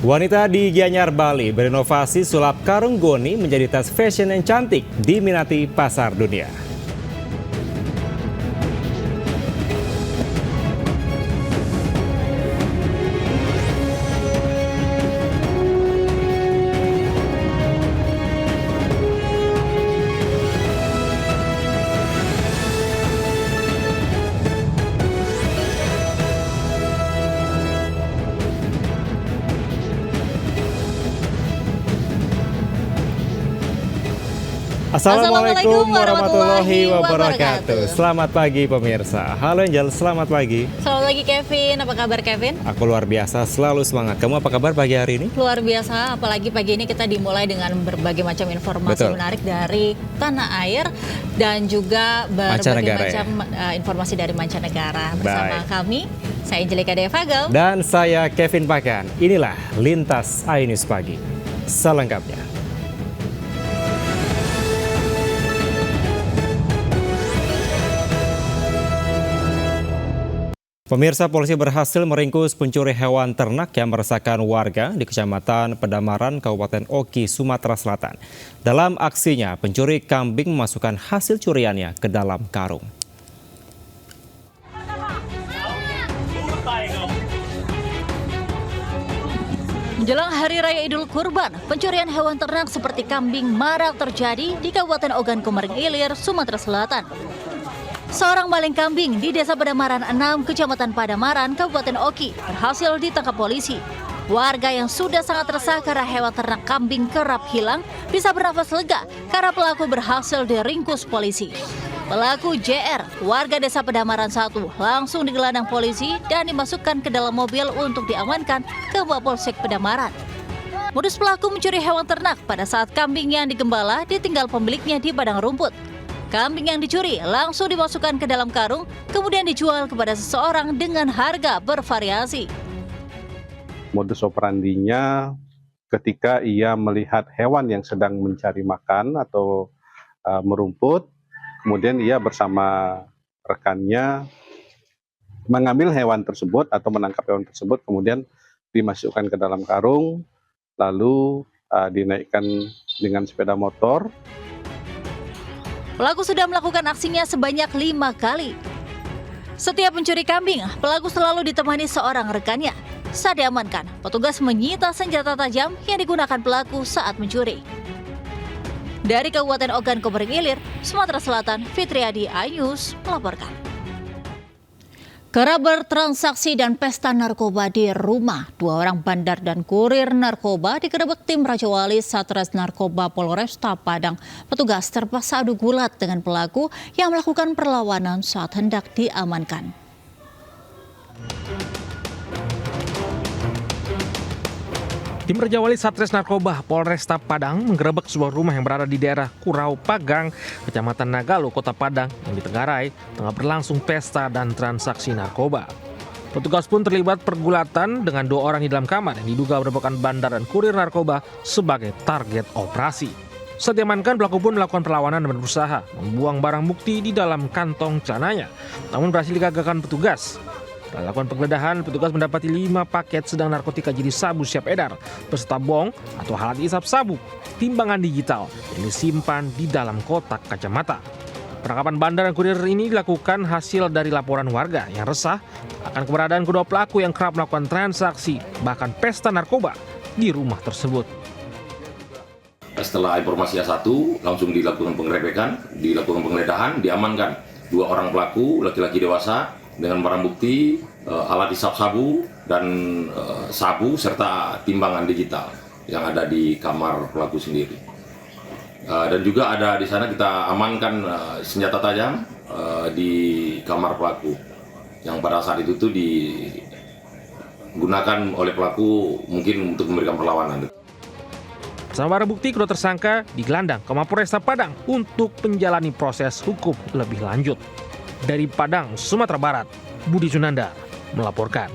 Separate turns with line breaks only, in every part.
Wanita di Gianyar, Bali berinovasi sulap karung goni menjadi tas fashion yang cantik diminati pasar dunia. Assalamualaikum warahmatullahi wabarakatuh. Selamat pagi pemirsa. Halo Angel, selamat pagi.
Selamat pagi Kevin, apa kabar Kevin?
Aku luar biasa, selalu semangat. Kamu apa kabar pagi hari ini?
Luar biasa, apalagi pagi ini kita dimulai dengan berbagai macam informasi menarik dari tanah air dan juga berbagai macam informasi dari mancanegara. Bersama kami, saya Angelika Devagel.
Dan saya Kevin Pakan. Inilah Lintas iNews Pagi. Selengkapnya. Pemirsa, polisi berhasil meringkus pencuri hewan ternak yang meresahkan warga di Kecamatan Pedamaran, Kabupaten Oki, Sumatera Selatan. Dalam aksinya, pencuri kambing memasukkan hasil curiannya ke dalam karung.
Menjelang Hari Raya Idul Kurban, pencurian hewan ternak seperti kambing marak terjadi di Kabupaten Ogan Komering Ilir, Sumatera Selatan. Seorang maling kambing di Desa Pedamaran 6, Kecamatan Pedamaran, Kabupaten Oki, berhasil ditangkap polisi. Warga yang sudah sangat resah karena hewan ternak kambing kerap hilang bisa bernafas lega karena pelaku berhasil diringkus polisi. Pelaku JR, warga Desa Pedamaran 1, langsung digelandang polisi dan dimasukkan ke dalam mobil untuk diamankan ke Mapolsek Pedamaran. Modus pelaku mencuri hewan ternak pada saat kambing yang digembala ditinggal pemiliknya di padang rumput. Kambing yang dicuri langsung dimasukkan ke dalam karung, kemudian dijual kepada seseorang dengan harga bervariasi.
Modus operandinya ketika ia melihat hewan yang sedang mencari makan atau merumput, kemudian ia bersama rekannya mengambil hewan tersebut atau menangkap hewan tersebut, kemudian dimasukkan ke dalam karung, lalu dinaikkan dengan sepeda motor.
Pelaku sudah melakukan aksinya sebanyak 5 kali. Setiap mencuri kambing, pelaku selalu ditemani seorang rekannya. Saat diamankan, petugas menyita senjata tajam yang digunakan pelaku saat mencuri. Dari Kabupaten Ogan Komering Ilir, Sumatera Selatan, Fitriadi iNews melaporkan. Kerap bertransaksi dan pesta narkoba di rumah, 2 orang bandar dan kurir narkoba digerebek tim Raja Wali Satres Narkoba Polresta Padang. Petugas terpaksa adu gulat dengan pelaku yang melakukan perlawanan saat hendak diamankan.
Tim Raja Wali Satres Narkoba Polresta Padang menggerebek sebuah rumah yang berada di daerah Kurau Pagang, Kecamatan Nagalo, Kota Padang yang ditengarai tengah berlangsung pesta dan transaksi narkoba. Petugas pun terlibat pergulatan dengan 2 orang di dalam kamar yang diduga merupakan bandar dan kurir narkoba sebagai target operasi. Saat diamankan, pelaku pun melakukan perlawanan dan berusaha membuang barang bukti di dalam kantong celananya, namun berhasil digagalkan petugas. Setelah lakukan penggeledahan, petugas mendapati 5 paket sedang narkotika jenis sabu siap edar, beserta bong atau alat isap sabu, timbangan digital yang disimpan di dalam kotak kacamata. Penangkapan bandar dan kurir ini dilakukan hasil dari laporan warga yang resah akan keberadaan kedua pelaku yang kerap melakukan transaksi, bahkan pesta narkoba di rumah tersebut.
Setelah informasi A1, langsung dilakukan penggerebekan, dilakukan penggeledahan, diamankan 2 orang pelaku, laki-laki dewasa, dengan barang bukti, alat isap sabu dan sabu serta timbangan digital yang ada di kamar pelaku sendiri. Dan juga ada di sana kita amankan senjata tajam di kamar pelaku yang pada saat itu tuh digunakan oleh pelaku mungkin untuk memberikan perlawanan.
Bersama barang bukti, kedua tersangka digelandang ke Mapolresta Padang untuk menjalani proses hukum lebih lanjut. Dari Padang, Sumatera Barat, Budi Sunandar melaporkan.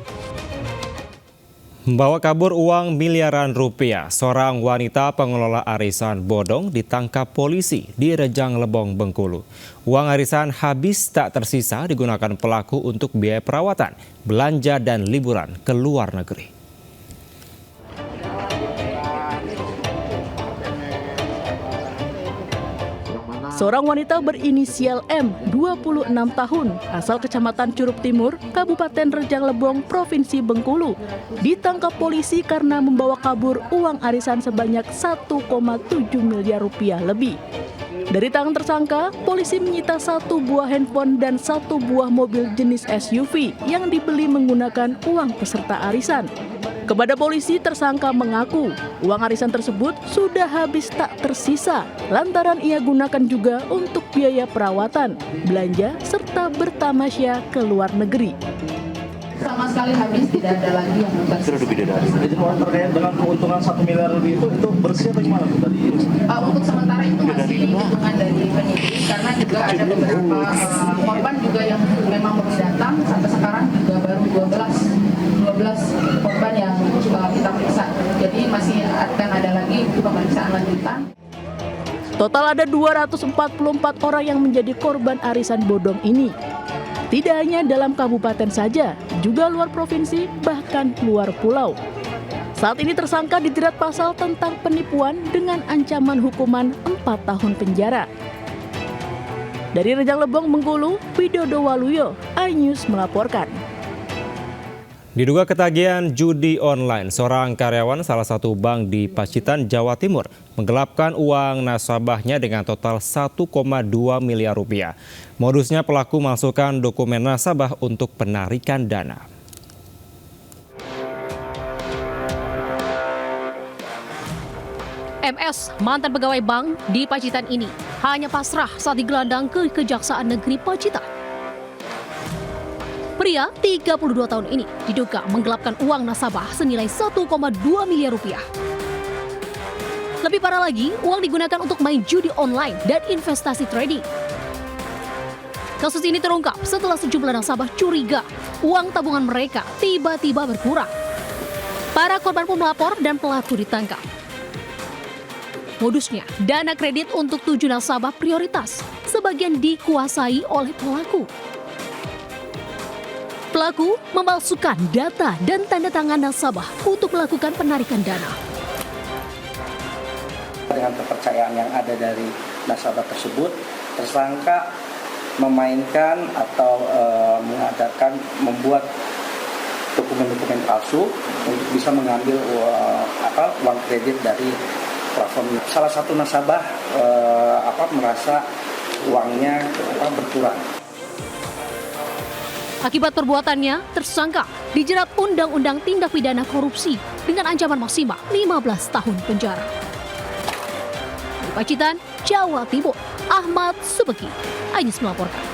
Membawa kabur uang miliaran rupiah, seorang wanita pengelola arisan bodong ditangkap polisi di Rejang Lebong, Bengkulu. Uang arisan habis tak tersisa digunakan pelaku untuk biaya perawatan, belanja dan liburan ke luar negeri.
Seorang wanita berinisial M, 26 tahun, asal Kecamatan Curup Timur, Kabupaten Rejang Lebong, Provinsi Bengkulu, ditangkap polisi karena membawa kabur uang arisan sebanyak 1,7 miliar rupiah lebih. Dari tangan tersangka, polisi menyita 1 buah handphone dan 1 buah mobil jenis SUV yang dibeli menggunakan uang peserta arisan. Kepada polisi, tersangka mengaku uang arisan tersebut sudah habis tak tersisa lantaran ia gunakan juga untuk biaya perawatan, belanja, serta bertamasya ke luar negeri.
Sama sekali habis, tidak ada lagi yang tersisa.
Jadi uang terkait dengan keuntungan 1 miliar lebih itu bersih atau gimana Bu tadi?
Untuk sementara itu masih hitungan dari penyidik karena juga ada beberapa korban juga yang memang baru datang, sampai sekarang juga baru 12 korban yang kita periksa. Jadi masih akan ada lagi pemeriksaan lanjutan.
Total ada 244 orang yang menjadi korban arisan bodong ini. Tidak hanya dalam kabupaten saja, juga luar provinsi, bahkan luar pulau. Saat ini tersangka dijerat pasal tentang penipuan dengan ancaman hukuman 4 tahun penjara. Dari Rejang Lebong, Bengkulu, Widodo Waluyo, iNews melaporkan.
Diduga ketagihan judi online, seorang karyawan salah satu bank di Pacitan, Jawa Timur menggelapkan uang nasabahnya dengan total 1,2 miliar rupiah. Modusnya pelaku memasukkan dokumen nasabah untuk penarikan dana.
MS, mantan pegawai bank di Pacitan ini, hanya pasrah saat digelandang ke Kejaksaan Negeri Pacitan. Pria 32 tahun ini diduga menggelapkan uang nasabah senilai 1,2 miliar rupiah. Lebih parah lagi, uang digunakan untuk main judi online dan investasi trading. Kasus ini terungkap setelah sejumlah nasabah curiga uang tabungan mereka tiba-tiba berkurang. Para korban pun melapor dan pelaku ditangkap. Modusnya, dana kredit untuk 7 nasabah prioritas, sebagian dikuasai oleh pelaku. Pelaku memalsukan data dan tanda tangan nasabah untuk melakukan penarikan dana.
Dengan kepercayaan yang ada dari nasabah tersebut, tersangka memainkan atau membuat dokumen-dokumen palsu untuk bisa mengambil uang kredit dari platform. Salah satu nasabah merasa uangnya berkurang.
Akibat perbuatannya, tersangka dijerat Undang-Undang Tindak Pidana Korupsi dengan ancaman maksimal 15 tahun penjara. Di Pacitan, Jawa Timur, Ahmad Subeki, iNews melaporkan.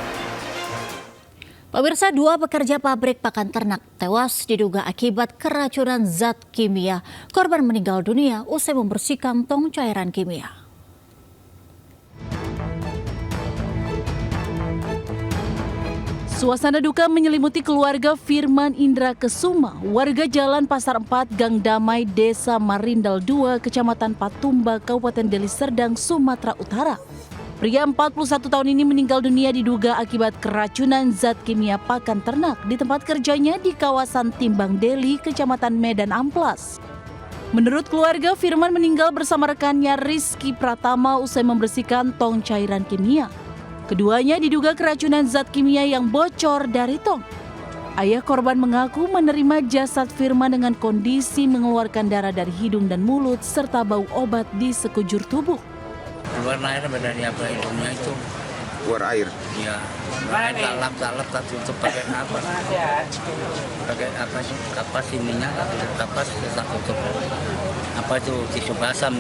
Pemirsa, 2 pekerja pabrik pakan ternak tewas diduga akibat keracunan zat kimia. Korban meninggal dunia usai membersihkan tong cairan kimia.
Suasana duka menyelimuti keluarga Firman Indra Kesuma, warga Jalan Pasar 4, Gang Damai, Desa Marindal 2, Kecamatan Patumba, Kabupaten Deli Serdang, Sumatera Utara. Pria 41 tahun ini meninggal dunia diduga akibat keracunan zat kimia pakan ternak di tempat kerjanya di kawasan Timbang Deli, Kecamatan Medan Amplas. Menurut keluarga, Firman meninggal bersama rekannya Rizky Pratama usai membersihkan tong cairan kimia. Keduanya diduga keracunan zat kimia yang bocor dari tong. Ayah korban mengaku menerima jasad Firman dengan kondisi mengeluarkan darah dari hidung dan mulut serta bau obat di sekujur tubuh.
Keluar air dari apa hidungnya itu?
Keluar air?
Iya. Talap tak tutup pakai apa? Pakai apa sih? Kapas ininya, kapas tak tutup. Apa itu tisu basah?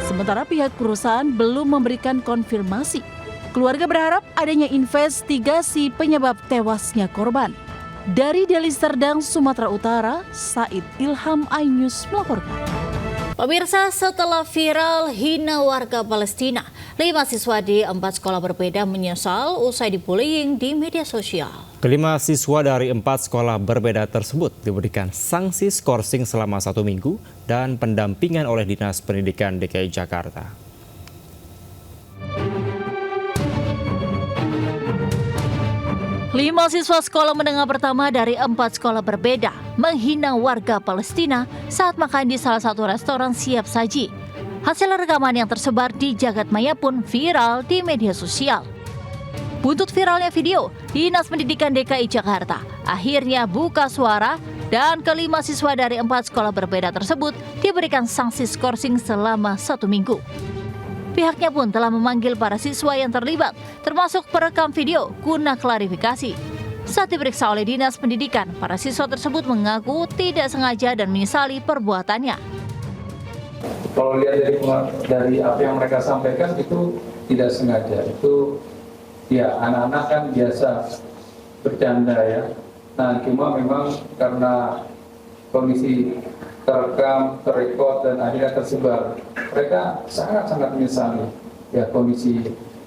Sementara pihak perusahaan belum memberikan konfirmasi. Keluarga berharap adanya investigasi penyebab tewasnya korban. Dari Deli Serdang, Sumatera Utara, Said Ilham, iNews melaporkan.
Pemirsa, setelah viral hina warga Palestina, 5 siswa di 4 sekolah berbeda menyesal usai dibullying di media sosial.
Kelima siswa dari 4 sekolah berbeda tersebut diberikan sanksi skorsing selama 1 minggu dan pendampingan oleh Dinas Pendidikan DKI Jakarta.
Lima siswa sekolah menengah pertama dari 4 sekolah berbeda menghina warga Palestina saat makan di salah satu restoran siap saji. Hasil rekaman yang tersebar di jagat maya pun viral di media sosial. Buntut viralnya video, Dinas Pendidikan DKI Jakarta akhirnya buka suara dan kelima siswa dari 4 sekolah berbeda tersebut diberikan sanksi skorsing selama 1 minggu. Pihaknya pun telah memanggil para siswa yang terlibat, termasuk perekam video guna klarifikasi. Saat diperiksa oleh Dinas Pendidikan, para siswa tersebut mengaku tidak sengaja dan menyesali perbuatannya.
Kalau lihat dari apa yang mereka sampaikan itu tidak sengaja. Itu ya anak-anak kan biasa bercanda ya. Nah cuma memang karena kondisi terekam, terrekod dan akhirnya tersebar, mereka sangat-sangat menyesali ya kondisi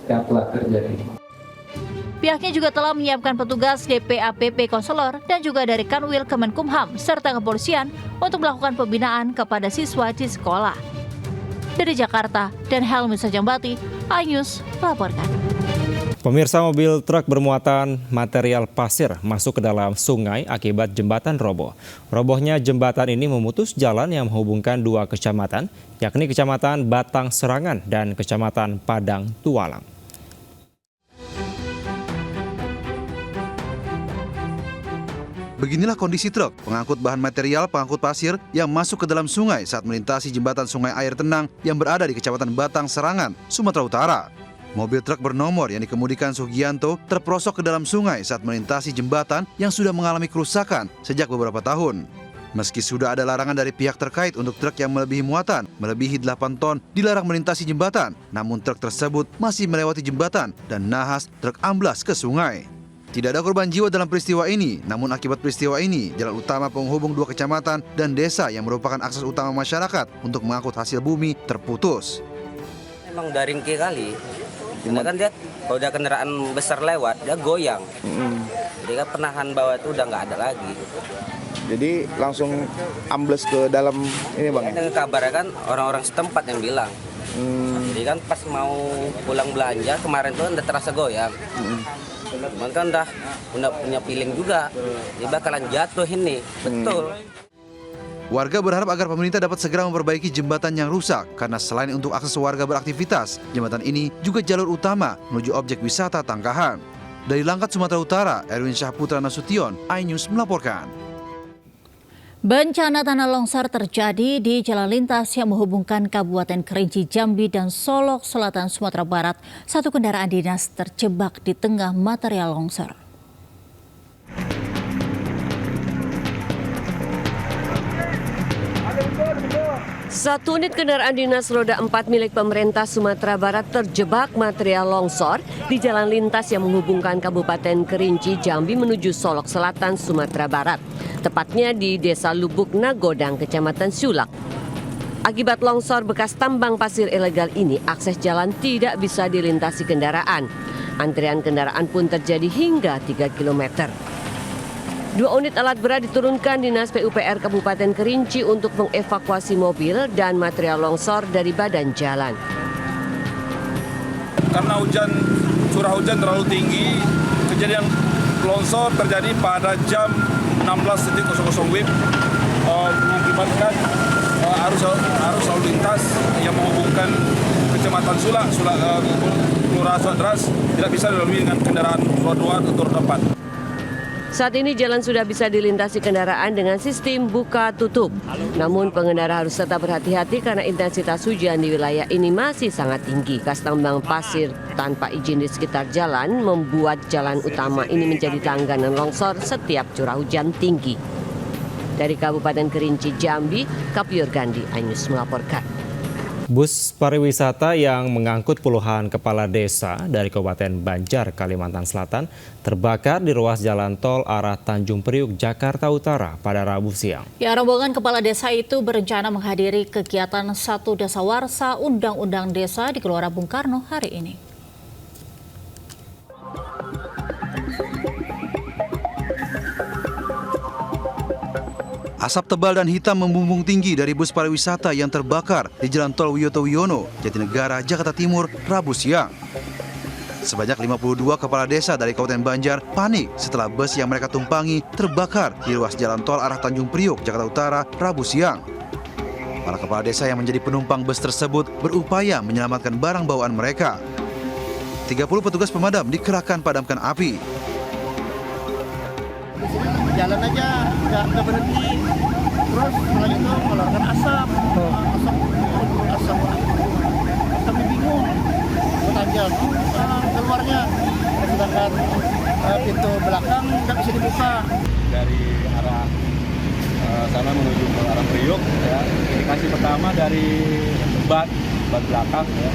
yang telah terjadi.
Pihaknya juga telah menyiapkan petugas DPAPP konselor dan juga dari Kanwil Kemenkumham serta kepolisian untuk melakukan pembinaan kepada siswa di sekolah. Dari Jakarta dan Helmi Sajambati, iNews melaporkan.
Pemirsa, mobil truk bermuatan material pasir masuk ke dalam sungai akibat jembatan roboh. Robohnya jembatan ini memutus jalan yang menghubungkan 2 kecamatan, yakni Kecamatan Batang Serangan dan Kecamatan Padang Tualang.
Beginilah kondisi truk pengangkut bahan material pengangkut pasir yang masuk ke dalam sungai saat melintasi jembatan sungai air tenang yang berada di Kecamatan Batang Serangan, Sumatera Utara. Mobil truk bernomor yang dikemudikan Sugianto terperosok ke dalam sungai saat melintasi jembatan yang sudah mengalami kerusakan sejak beberapa tahun. Meski sudah ada larangan dari pihak terkait untuk truk yang melebihi muatan, melebihi 8 ton dilarang melintasi jembatan, namun truk tersebut masih melewati jembatan dan nahas truk amblas ke sungai. Tidak ada korban jiwa dalam peristiwa ini, namun akibat peristiwa ini, jalan utama penghubung 2 kecamatan dan desa yang merupakan akses utama masyarakat untuk mengangkut hasil bumi terputus.
Emang daring kali, kita kan lihat kalau ada kendaraan besar lewat, dia goyang. Jadi kan penahan bawah itu udah nggak ada lagi.
Jadi langsung ambles ke dalam ini bang?
Dengan kabarnya kan orang-orang setempat yang bilang. Jadi kan pas mau pulang belanja kemarin tuh udah terasa goyang. Cuman kan udah punya feeling juga, dia bakalan jatuh ini, betul.
Warga berharap agar pemerintah dapat segera memperbaiki jembatan yang rusak, karena selain untuk akses warga beraktivitas, jembatan ini juga jalur utama menuju objek wisata Tangkahan. Dari Langkat, Sumatera Utara, Erwin Syahputra Nasution, iNews melaporkan.
Bencana tanah longsor terjadi di jalan lintas yang menghubungkan Kabupaten Kerinci Jambi dan Solok Selatan Sumatera Barat. 1 kendaraan dinas terjebak di tengah material longsor.
Satu unit kendaraan dinas roda 4 milik pemerintah Sumatera Barat terjebak material longsor di jalan lintas yang menghubungkan Kabupaten Kerinci Jambi menuju Solok Selatan Sumatera Barat, tepatnya di Desa Lubuk Nagodang, Kecamatan Sulak. Akibat longsor bekas tambang pasir ilegal ini, akses jalan tidak bisa dilintasi kendaraan. Antrian kendaraan pun terjadi hingga 3 km. 2 unit alat berat diturunkan Dinas PUPR Kabupaten Kerinci untuk mengevakuasi mobil dan material longsor dari badan jalan.
Karena curah hujan terlalu tinggi, kejadian longsor terjadi pada jam 16.00 WIB, mengakibatkan arus lalu lintas yang menghubungkan Kecamatan Sulak, Kelurahan Swadras tidak bisa dilalui dengan kendaraan roda 2 atau roda 4.
Saat ini jalan sudah bisa dilintasi kendaraan dengan sistem buka tutup. Namun pengendara harus tetap berhati-hati karena intensitas hujan di wilayah ini masih sangat tinggi. Bekas tambang pasir tanpa izin di sekitar jalan membuat jalan utama ini menjadi langganan longsor setiap curah hujan tinggi. Dari Kabupaten Kerinci Jambi, Kapior Gandhi, iNews melaporkan.
Bus pariwisata yang mengangkut puluhan kepala desa dari Kabupaten Banjar, Kalimantan Selatan terbakar di ruas jalan tol arah Tanjung Priuk, Jakarta Utara pada Rabu siang.
Ya, rombongan kepala desa itu berencana menghadiri kegiatan 1 Dasawarsa Undang-Undang Desa di Gelora Bung Karno hari ini.
Asap tebal dan hitam membumbung tinggi dari bus pariwisata yang terbakar di Jalan Tol Wiyoto Wiono, Jatinegara, Jakarta Timur, Rabu siang. Sebanyak 52 kepala desa dari Kabupaten Banjar panik setelah bus yang mereka tumpangi terbakar di ruas Jalan Tol arah Tanjung Priuk, Jakarta Utara, Rabu siang. Para kepala desa yang menjadi penumpang bus tersebut berupaya menyelamatkan barang bawaan mereka. 30 petugas pemadam dikerahkan padamkan api.
Jalan aja, nggak berhenti. Terus setelah itu mengeluarkan asap. Kami bingung. Tajam, keluarnya. Sedangkan pintu belakang nggak bisa dibuka. Dari arah sana menuju ke arah Priok, ya. Indikasi pertama dari ban belakang, ya.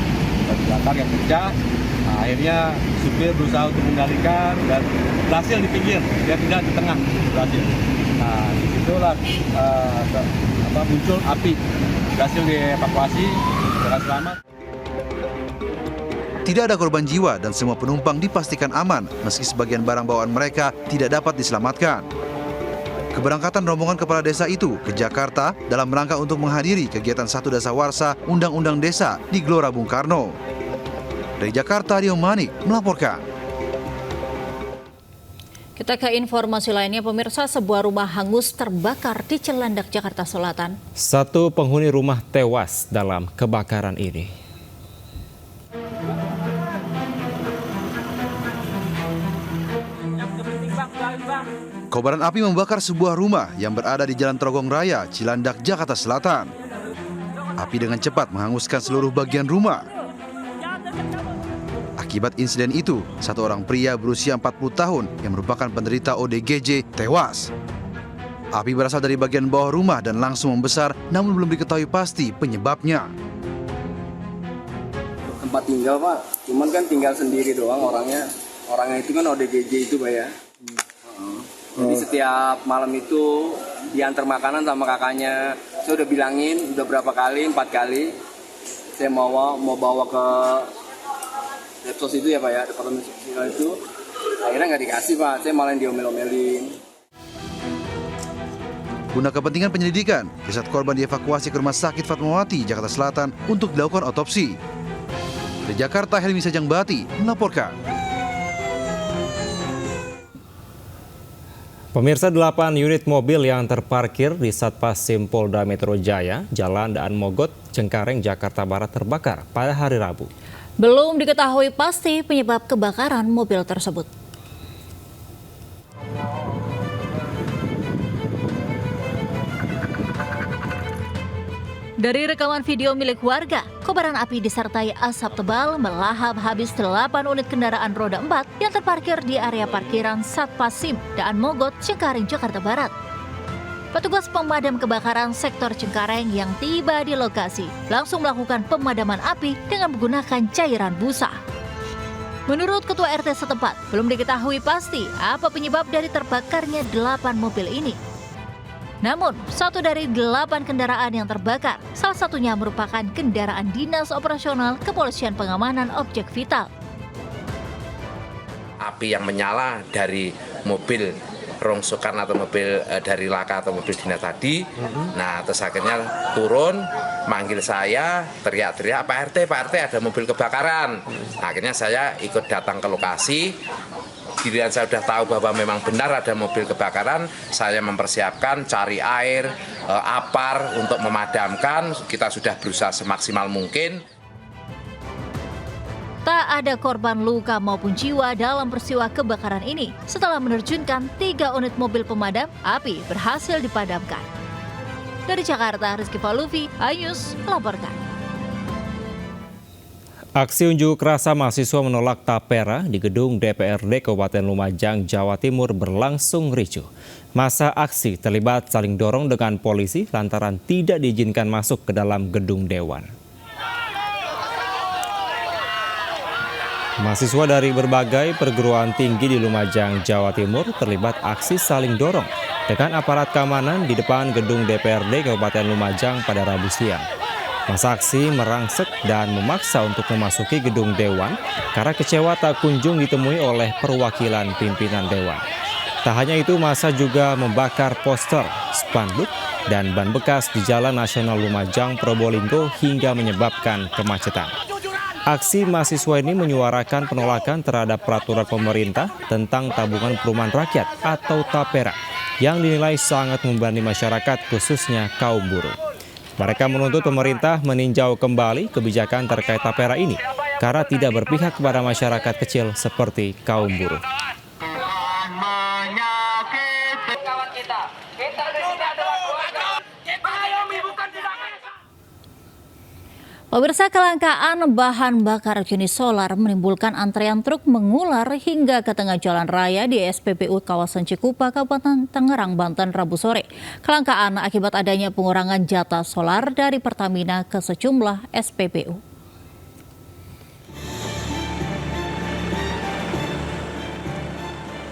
Ban belakang yang pecah. Nah, akhirnya supir berusaha untuk mengendalikan dan berhasil di pinggir, dia tidak di tengah, berhasil. Nah, disitulah muncul api, berhasil dievakuasi dengan selamat.
Tidak ada korban jiwa dan semua penumpang dipastikan aman meski sebagian barang bawaan mereka tidak dapat diselamatkan. Keberangkatan rombongan kepala desa itu ke Jakarta dalam rangka untuk menghadiri kegiatan Satu Dasawarsa Undang-Undang Desa di Gelora Bung Karno. Dari Jakarta, Rio Manik melaporkan.
Kita ke informasi lainnya, pemirsa, sebuah rumah hangus terbakar di Cilandak, Jakarta Selatan.
Satu penghuni rumah tewas dalam kebakaran ini.
Kobaran api membakar sebuah rumah yang berada di Jalan Trogong Raya, Cilandak, Jakarta Selatan. Api dengan cepat menghanguskan seluruh bagian rumah. Akibat insiden itu, satu orang pria berusia 40 tahun yang merupakan penderita ODGJ tewas. Api berasal dari bagian bawah rumah dan langsung membesar, namun belum diketahui pasti penyebabnya.
Tempat tinggal, Pak. Cuman kan tinggal sendiri doang orangnya. Orangnya itu kan ODGJ itu, Pak, ya. Jadi setiap malam itu diantar makanan sama kakaknya. Saya udah bilangin, udah berapa kali, 4 kali. Saya mau bawa ke Depsos itu ya, Pak, ya, departemen sosial itu. Akhirnya nggak dikasih, Pak. Saya malah diomel-omelin.
Guna kepentingan penyelidikan, jasad korban dievakuasi ke Rumah Sakit Fatmawati, Jakarta Selatan untuk dilakukan otopsi. Dari Jakarta, Helmi Sajangbati melaporkan.
Pemirsa, 8 unit mobil yang terparkir di Satpasim Polda Metro Jaya, Jalan Daan Mogot, Cengkareng, Jakarta Barat terbakar pada hari Rabu.
Belum diketahui pasti penyebab kebakaran mobil tersebut. Dari rekaman video milik warga, kobaran api disertai asap tebal melahap habis 8 unit kendaraan roda 4 yang terparkir di area parkiran Satpasim Daan Mogot, Cengkareng, Jakarta Barat. Petugas pemadam kebakaran sektor Cengkareng yang tiba di lokasi langsung melakukan pemadaman api dengan menggunakan cairan busa. Menurut Ketua RT setempat, belum diketahui pasti apa penyebab dari terbakarnya 8 mobil ini. Namun, 1 dari 8 kendaraan yang terbakar, salah satunya merupakan kendaraan dinas operasional Kepolisian Pengamanan Objek Vital.
Api yang menyala dari mobil rongsokan atau mobil dari laka atau mobil dinas tadi. Nah, terus akhirnya turun, manggil saya, teriak-teriak, Pak RT ada mobil kebakaran. Nah, akhirnya saya ikut datang ke lokasi. Giliran saya sudah tahu bahwa memang benar ada mobil kebakaran, saya mempersiapkan cari air, apar untuk memadamkan. Kita sudah berusaha semaksimal mungkin.
Tak ada korban luka maupun jiwa dalam peristiwa kebakaran ini. Setelah menerjunkan 3 unit mobil pemadam, api berhasil dipadamkan. Dari Jakarta, Rizky Falufi, iNews melaporkan.
Aksi unjuk rasa mahasiswa menolak tapera di gedung DPRD Kabupaten Lumajang, Jawa Timur berlangsung ricuh. Masa aksi terlibat saling dorong dengan polisi lantaran tidak diizinkan masuk ke dalam gedung dewan. Mahasiswa dari berbagai perguruan tinggi di Lumajang, Jawa Timur terlibat aksi saling dorong dengan aparat keamanan di depan gedung DPRD Kabupaten Lumajang pada Rabu siang. Masa aksi merangsek dan memaksa untuk memasuki gedung dewan karena kecewa tak kunjung ditemui oleh perwakilan pimpinan dewan. Tak hanya itu, masa juga membakar poster, spanduk, dan ban bekas di Jalan Nasional Lumajang, Probolinggo hingga menyebabkan kemacetan. Aksi mahasiswa ini menyuarakan penolakan terhadap peraturan pemerintah tentang tabungan perumahan rakyat atau tapera yang dinilai sangat membebani masyarakat, khususnya kaum buruh. Mereka menuntut pemerintah meninjau kembali kebijakan terkait tapera ini karena tidak berpihak kepada masyarakat kecil seperti kaum buruh.
Pemirsa, kelangkaan bahan bakar jenis solar menimbulkan antrean truk mengular hingga ke tengah jalan raya di SPBU kawasan Cikupa, Kabupaten Tangerang, Banten, Rabu sore. Kelangkaan akibat adanya pengurangan jatah solar dari Pertamina ke sejumlah SPBU.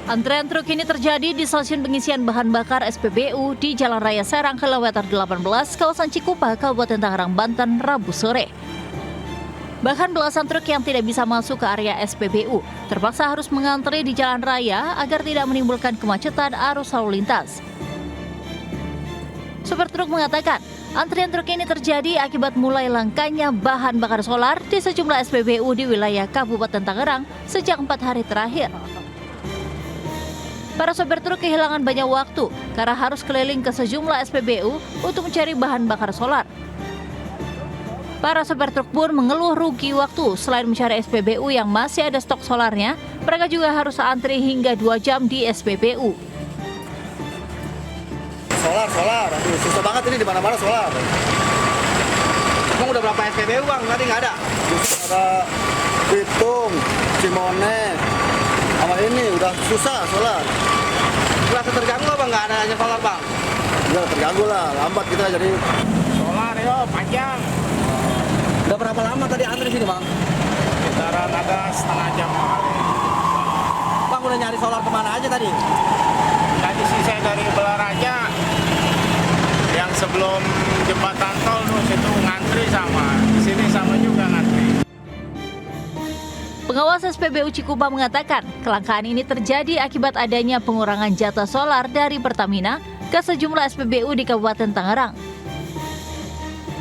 Antrean truk ini terjadi di stasiun pengisian bahan bakar SPBU di Jalan Raya Serang, kilometer 18, kawasan Cikupa, Kabupaten Tangerang, Banten, Rabu sore. Bahkan belasan truk yang tidak bisa masuk ke area SPBU terpaksa harus mengantri di jalan raya agar tidak menimbulkan kemacetan arus lalu lintas. Supir truk mengatakan, antrian truk ini terjadi akibat mulai langkanya bahan bakar solar di sejumlah SPBU di wilayah Kabupaten Tangerang sejak 4 hari terakhir. Para sopir truk kehilangan banyak waktu karena harus keliling ke sejumlah SPBU untuk mencari bahan bakar solar. Para sopir truk pun mengeluh rugi waktu. Selain mencari SPBU yang masih ada stok solarnya, mereka juga harus antri hingga 2 jam di SPBU.
Solar. Aduh, susah banget ini, di mana-mana solar. Emang udah berapa SPBU, Bang? Tadi nggak ada? Ada Bitung, Cimone, sama ini udah susah solar. Merasa terganggu apa nggak adanya solar, Bang? Ya terganggu lah, lambat kita jadi. Solar yo panjang. Udah berapa lama tadi antri sini, Bang? Sekitaran ada setengah jam. Bang udah nyari solar kemana aja tadi? Tadi sih saya dari Belaraja, yang sebelum jembatan tol tuh situ ngantri sama. Di sini sama juga ngantri.
Pengawas SPBU Cikupa mengatakan kelangkaan ini terjadi akibat adanya pengurangan jatah solar dari Pertamina ke sejumlah SPBU di Kabupaten Tangerang.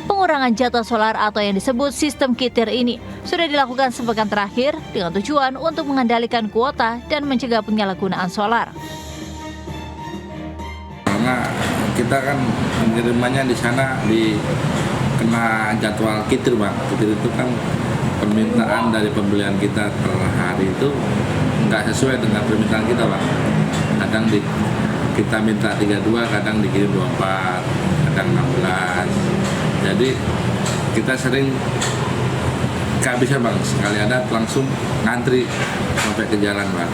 Pengurangan jatah solar atau yang disebut sistem kitir ini sudah dilakukan sepekan terakhir dengan tujuan untuk mengendalikan kuota dan mencegah penyalahgunaan solar.
Karena kita kan pengirimannya di sana kena jadwal kitir, Bang. Kitir itu kan permintaan dari pembelian kita per hari itu nggak sesuai dengan permintaan kita, Bang. Kadang kita minta 32, kadang dikirim 24, kadang 16. Jadi kita sering kehabisan, Bang. Sekali ada langsung ngantri sampai ke jalan, Bang.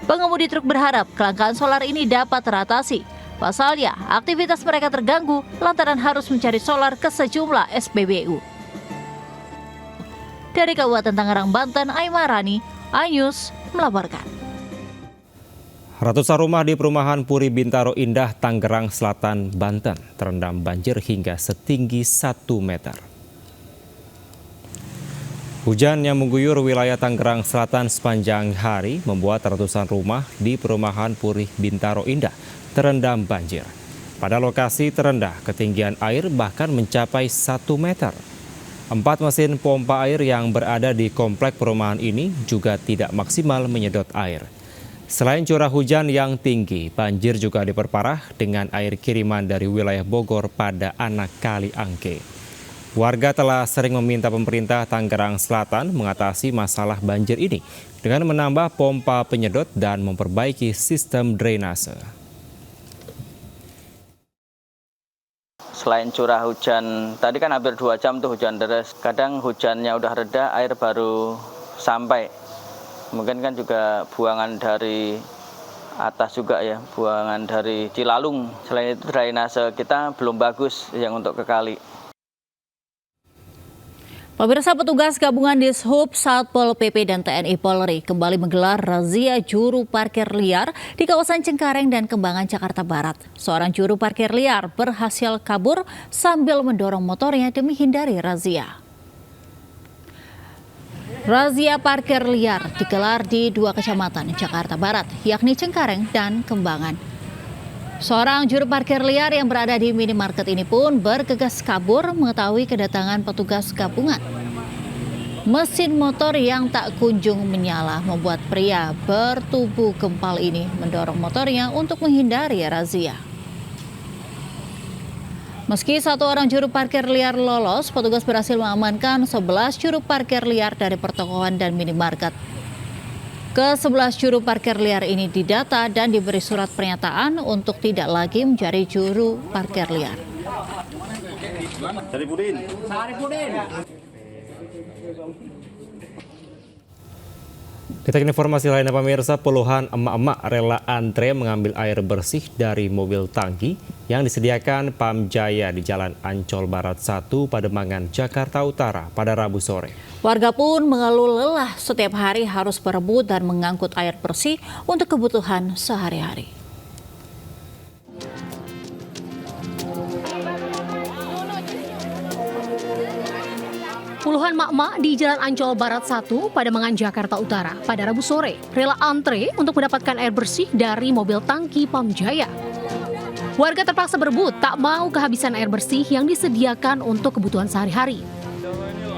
Pengemudi truk berharap kelangkaan solar ini dapat teratasi. Pasalnya, aktivitas mereka terganggu lantaran harus mencari solar ke sejumlah SPBU. Dari Kabupaten Tangerang, Banten, Aimarani, iNews melaporkan.
Ratusan rumah di perumahan Puri Bintaro Indah, Tangerang Selatan, Banten terendam banjir hingga setinggi 1 meter. Hujan yang mengguyur wilayah Tangerang Selatan sepanjang hari membuat ratusan rumah di perumahan Puri Bintaro Indah terendam banjir. Pada lokasi terendah, ketinggian air bahkan mencapai 1 meter. 4 mesin pompa air yang berada di komplek perumahan ini juga tidak maksimal menyedot air. Selain curah hujan yang tinggi, banjir juga diperparah dengan air kiriman dari wilayah Bogor pada anak Kali Angke. Warga telah sering meminta pemerintah Tangerang Selatan mengatasi masalah banjir ini dengan menambah pompa penyedot dan memperbaiki sistem drainase.
Selain curah hujan, tadi kan hampir 2 jam tuh hujan deras. Kadang hujannya udah reda, air baru sampai. Mungkin kan juga buangan dari atas juga ya, buangan dari Cilalung. Selain itu drainase kita belum bagus yang untuk ke kali.
Pemirsa, petugas gabungan Dishub, Satpol PP dan TNI Polri kembali menggelar razia juru parkir liar di kawasan Cengkareng dan Kembangan, Jakarta Barat. Seorang juru parkir liar berhasil kabur sambil mendorong motornya demi hindari razia. Razia parkir liar digelar di 2 kecamatan Jakarta Barat, yakni Cengkareng dan Kembangan. Seorang juru parkir liar yang berada di minimarket ini pun bergegas kabur mengetahui kedatangan petugas gabungan. Mesin motor yang tak kunjung menyala membuat pria bertubuh gempal ini mendorong motornya untuk menghindari razia. Meski 1 orang juru parkir liar lolos, petugas berhasil mengamankan 11 juru parkir liar dari pertokohan dan minimarket. Ke-11 juru parkir liar ini didata dan diberi surat pernyataan untuk tidak lagi menjadi juru parkir liar.
Kita ke informasi lainnya pemirsa, puluhan emak-emak rela antre mengambil air bersih dari mobil tangki yang disediakan Pam Jaya di Jalan Ancol Barat 1, Pademangan, Jakarta Utara pada Rabu sore.
Warga pun mengeluh lelah setiap hari harus berebut dan mengangkut air bersih untuk kebutuhan sehari-hari.
Puluhan mak-mak di Jalan Ancol Barat 1, Pademangan, Jakarta Utara pada Rabu sore rela antre untuk mendapatkan air bersih dari mobil tangki Pam Jaya. Warga terpaksa berebut tak mau kehabisan air bersih yang disediakan untuk kebutuhan sehari-hari.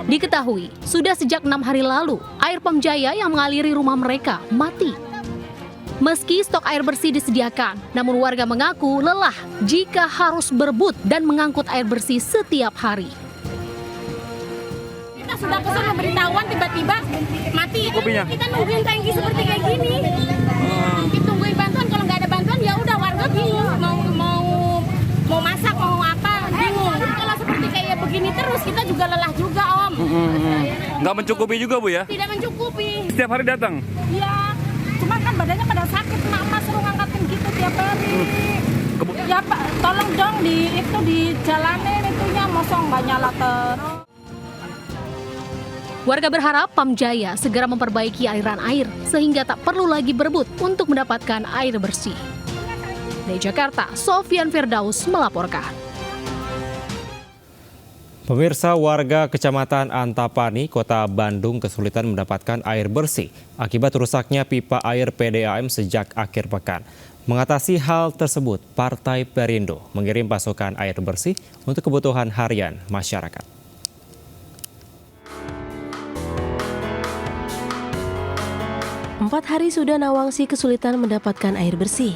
Diketahui, sudah sejak 6 hari lalu, air Pam Jaya yang mengaliri rumah mereka mati. Meski stok air bersih disediakan, namun warga mengaku lelah jika harus berebut dan mengangkut air bersih setiap hari.
Sudah kesel pemberitahuan tiba-tiba mati. Kita nungguin tangki seperti kayak gini. Kita tungguin bantuan, kalau nggak ada bantuan ya udah warga bingung mau masak mau apa bingung. Kalau seperti kayak begini terus kita juga lelah juga Om.
Nggak mencukupi juga Bu ya?
Tidak mencukupi.
Setiap hari datang?
Iya. Cuma kan badannya pada sakit, mama suruh ngangkatin gitu tiap hari. Ya Pak, tolong dong dijalanin itunya, mosong nggak nyala terus.
Warga berharap Pam Jaya segera memperbaiki aliran air sehingga tak perlu lagi berebut untuk mendapatkan air bersih. Dari Jakarta, Sofian Firdaus melaporkan.
Pemirsa, warga Kecamatan Antapani, Kota Bandung kesulitan mendapatkan air bersih akibat rusaknya pipa air PDAM sejak akhir pekan. Mengatasi hal tersebut, Partai Perindo mengirim pasokan air bersih untuk kebutuhan harian masyarakat.
4 hari sudah Nawangsi kesulitan mendapatkan air bersih.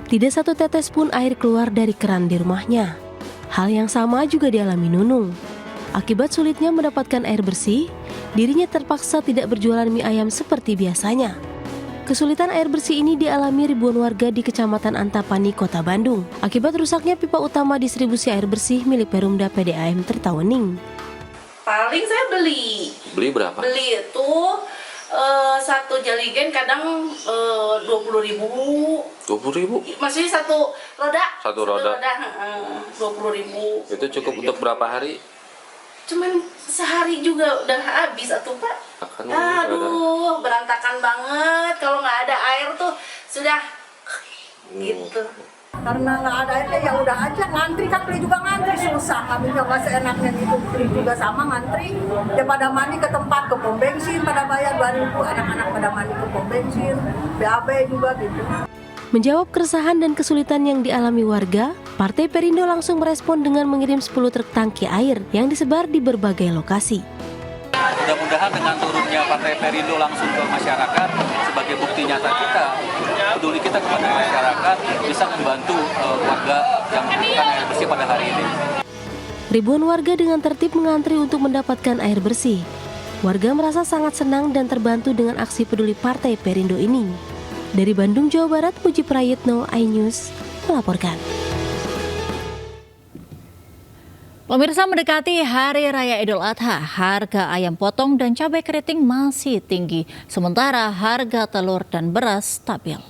Tidak satu tetes pun air keluar dari keran di rumahnya. Hal yang sama juga dialami Nunung. Akibat sulitnya mendapatkan air bersih, dirinya terpaksa tidak berjualan mie ayam seperti biasanya. Kesulitan air bersih ini dialami ribuan warga di Kecamatan Antapani, Kota Bandung. Akibat rusaknya pipa utama distribusi air bersih milik Perumda PDAM Tirtawening.
Paling saya beli.
Beli berapa?
Beli itu satu jaligen kadang 20.000.
20.000?
Maksudnya satu roda.
Satu roda.
20.000.
Itu cukup untuk berapa hari?
Cuman sehari juga udah habis atuh Pak. Aduh, berantakan banget. Kalau nggak ada air tuh sudah gitu.
Karena nggak ada airnya ya udah aja ngantri, kan beli juga ngantri susah, kami nggak seenaknya gitu, beli juga sama ngantri ya pada mandi ke tempat, ke pom bensin pada bayar 2.000, anak-anak pada mandi ke pom bensin, BAB juga gitu.
Menjawab keresahan dan kesulitan yang dialami warga, Partai Perindo langsung merespon dengan mengirim 10 truk tangki air yang disebar di berbagai lokasi.
Mudah-mudahan dengan turunnya Partai Perindo langsung ke masyarakat sebagai bukti nyata kita, peduli kita kepada masyarakat, bisa membantu warga yang membutuhkan air bersih pada hari ini.
Ribuan warga dengan tertib mengantri untuk mendapatkan air bersih. Warga merasa sangat senang dan terbantu dengan aksi peduli Partai Perindo ini. Dari Bandung, Jawa Barat, Puji Prayitno, iNews melaporkan.
Pemirsa, mendekati Hari Raya Idul Adha, harga ayam potong dan cabai keriting masih tinggi, sementara harga telur dan beras stabil.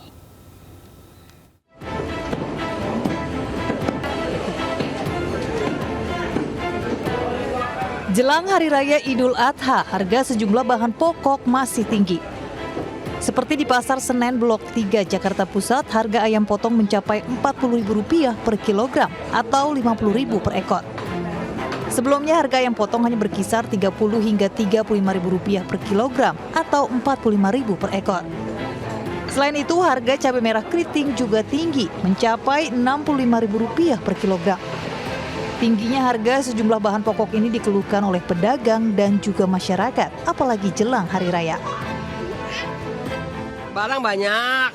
Jelang Hari Raya Idul Adha, harga sejumlah bahan pokok masih tinggi. Seperti di Pasar Senen Blok 3 Jakarta Pusat, harga ayam potong mencapai Rp40.000 per kilogram atau Rp50.000 per ekor. Sebelumnya harga ayam potong hanya berkisar Rp30 hingga Rp35.000 per kilogram atau Rp45.000 per ekor. Selain itu, harga cabai merah keriting juga tinggi, mencapai Rp65.000 per kilogram. Tingginya harga sejumlah bahan pokok ini dikeluhkan oleh pedagang dan juga masyarakat, apalagi jelang Hari Raya.
Barang banyak,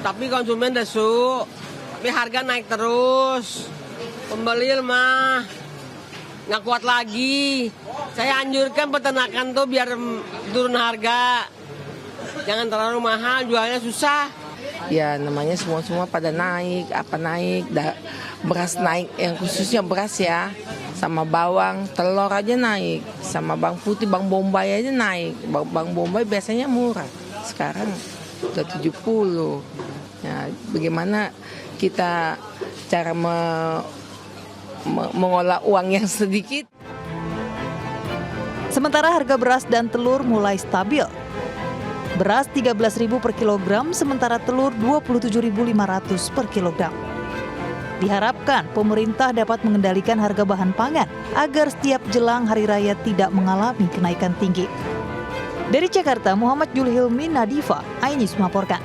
tapi konsumen lesu, tapi harga naik terus.
Pembelian mah nggak kuat lagi. Saya anjurkan peternakan tuh biar turun harga. Jangan terlalu mahal, jualnya susah.
Ya namanya semua pada naik, beras naik, yang khususnya beras ya, sama bawang, telur aja naik, sama bawang putih, bawang bombay aja naik. Bawang bombay biasanya murah, sekarang udah 70. Nah, bagaimana kita cara mengolah uang yang sedikit?
Sementara harga beras dan telur mulai stabil. Beras 13.000 per kilogram, sementara telur 27.500 per kilogram. Diharapkan pemerintah dapat mengendalikan harga bahan pangan agar setiap jelang hari raya tidak mengalami kenaikan tinggi. Dari Jakarta, Muhammad Julhilmi Nadifa, iNews melaporkan.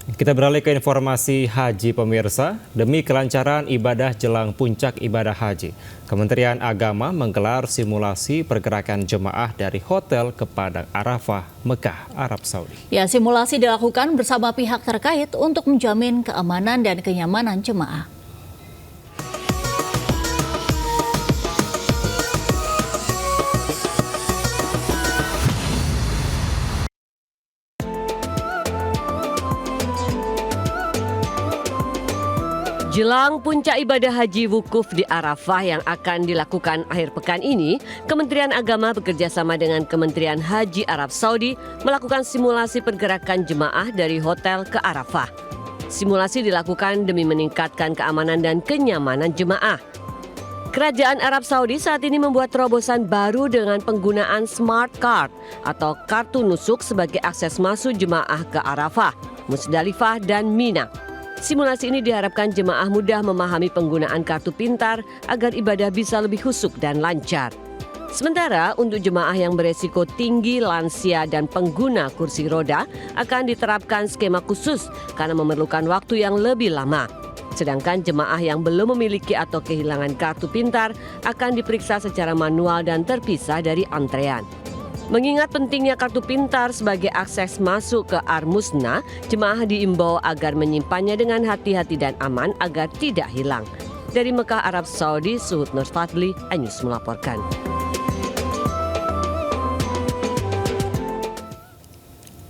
Kita beralih ke informasi haji pemirsa. Demi kelancaran ibadah jelang puncak ibadah haji, Kementerian Agama menggelar simulasi pergerakan jemaah dari hotel ke Padang Arafah, Mekah, Arab Saudi.
Ya, simulasi dilakukan bersama pihak terkait untuk menjamin keamanan dan kenyamanan jemaah.
Jelang puncak ibadah haji wukuf di Arafah yang akan dilakukan akhir pekan ini, Kementerian Agama bekerjasama dengan Kementerian Haji Arab Saudi melakukan simulasi pergerakan jemaah dari hotel ke Arafah. Simulasi dilakukan demi meningkatkan keamanan dan kenyamanan jemaah. Kerajaan Arab Saudi saat ini membuat terobosan baru dengan penggunaan smart card atau kartu nusuk sebagai akses masuk jemaah ke Arafah, Musdalifah, dan Mina. Simulasi ini diharapkan jemaah mudah memahami penggunaan kartu pintar agar ibadah bisa lebih khusyuk dan lancar. Sementara untuk jemaah yang beresiko tinggi, lansia, dan pengguna kursi roda akan diterapkan skema khusus karena memerlukan waktu yang lebih lama. Sedangkan jemaah yang belum memiliki atau kehilangan kartu pintar akan diperiksa secara manual dan terpisah dari antrean. Mengingat pentingnya kartu pintar sebagai akses masuk ke Ar-Musna, jemaah diimbau agar menyimpannya dengan hati-hati dan aman agar tidak hilang. Dari Mekah, Arab Saudi, Suhud Nur Fadli, iNews melaporkan.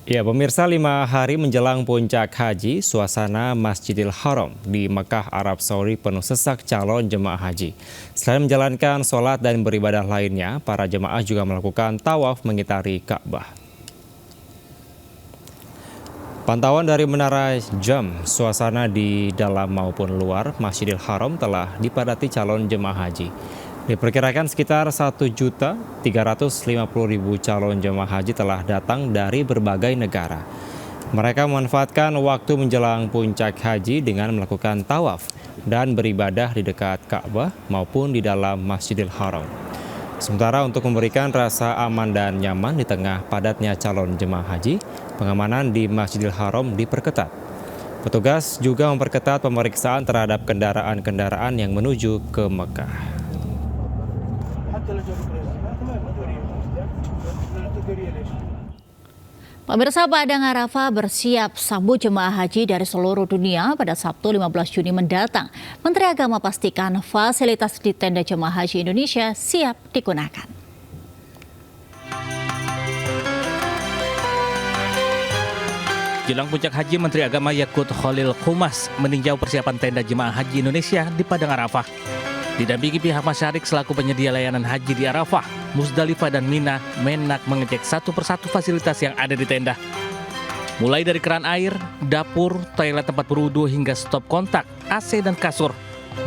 Ya, pemirsa, 5 hari menjelang puncak haji, suasana Masjidil Haram di Mekah, Arab Saudi penuh sesak calon jemaah haji. Selain menjalankan sholat dan beribadah lainnya, para jemaah juga melakukan tawaf mengitari Ka'bah. Pantauan dari Menara Jam, suasana di dalam maupun luar Masjidil Haram telah dipadati calon jemaah haji. Diperkirakan sekitar 1.350.000 calon jemaah haji telah datang dari berbagai negara. Mereka memanfaatkan waktu menjelang puncak haji dengan melakukan tawaf dan beribadah di dekat Ka'bah maupun di dalam Masjidil Haram. Sementara untuk memberikan rasa aman dan nyaman di tengah padatnya calon jemaah haji, pengamanan di Masjidil Haram diperketat. Petugas juga memperketat pemeriksaan terhadap kendaraan-kendaraan yang menuju ke Mekah.
Pemirsa, Padang Arafah bersiap sambut jemaah haji dari seluruh dunia pada Sabtu 15 Juni mendatang. Menteri Agama pastikan fasilitas di tenda jemaah haji Indonesia siap digunakan.
Jelang puncak haji, Menteri Agama Yakut Khalil Qumas meninjau persiapan tenda jemaah haji Indonesia di Padang Arafah. Didampingi pihak Masyarik selaku penyedia layanan haji di Arafah, Musdalifah, dan Mina, Menak mengecek satu persatu fasilitas yang ada di tenda. Mulai dari keran air, dapur, toilet tempat berwudu hingga stop kontak, AC, dan kasur.